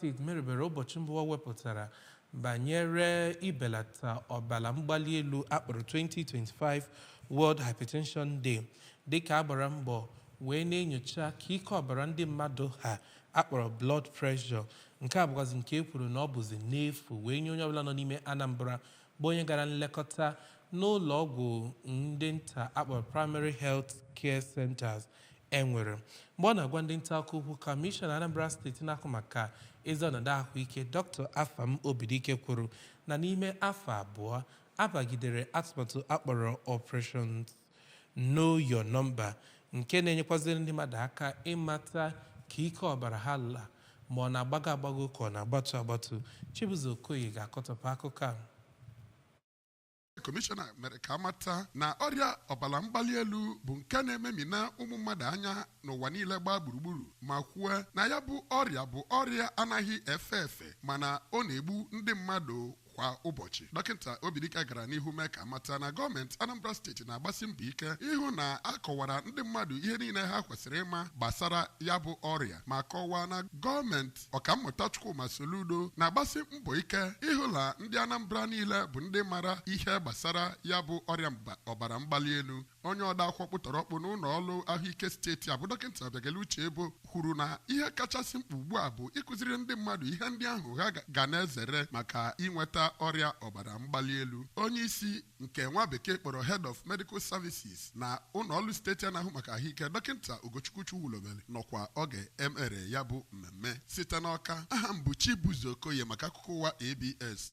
steeti merubere ụbọchị mbụ wepụtara banyere ibelata ọbara mgbali elu akpọrọ 2025 World Hypertension Day dịka agbara mbọ wee na-enyocha ka ike ọbara ndị mmadụ ha akpọrọ blood pressure. Nke a bụkwazi nke e kwuru na ọ bụzi n'efu wee nye onye ọbụla nọ n'ime Anambra bụ onye gara nlekọta n'ụlọ ọgwụ ndị nta akpọrọ Primary Health Care Centers enwere. Mgbe ọ na-agwa ndị nta akụkọ okwu, Kọmishọna Anambra steeti na-ahụ maka ezi ọnọdụ ahụike Dr. Afam Obidike kwuru na n'ime afọ abụọ abagidere atụmatụ akpọrọ Operation Know Your Number nke na-enyekwaziri ndị mmadụ aka ịmata ka ike ọbara ha la ma ọ na-agbago agbago ka ọ na-agbatu agbatu. Chibuzo Okoye ga-akọtọpụ akụkọ a. Kọmishọna mere ka amata na ọrịa ọbara mgbali elu bụ nke na-ememina ụmụ mmadụ anya n'ụwa niile gbaa gburugburu ma kwuo na ya bụ ọrịa anaghị efe efe mana ọ na-egbu ndị mmadụ kwa ụbọchị. Dọkịta Obidike gara n'ihu mee ka amata na gọọmenti Anambra steeti na-agbasi mbọ ike ịhụ na akọwara ndị mmadụ ihe niile ha kwesịrị ịma gbasara ya bụ ọrịa ma kọwaa na gọọmenti Ọkammụta Chukwuma Soludo na-agbasi mbọ ike ịhụ na ndị Anambra niile bụ ndị mara ihe gbasara ya bụ ọrịa ọbara mgbali elu. Onye ọda akwụkwọ kpụtọrọkpụ n'ụlọ ọrụ ahụike steeti a bụ dọkịta Obiageluche Ebo kwuru na ihe kachasị mkpa ugbu a bụ ịkụziri ndị mmadụ ihe ndị ahụ ha ga na-ezere maka inweta ọrịa ọbara mgbali elu. Onye isi nke nwa bekee kpọrọ Head of Medical Services na ụlọ ọrụ steeti na-ahụ maka ahụike dọkịta Ugochukwu Chuwulobele nọkwa oge emere ya bụ mmemme site n'Ọka. Aha m bụ Chibuzo Okoye maka akụkọ ụwa ABS.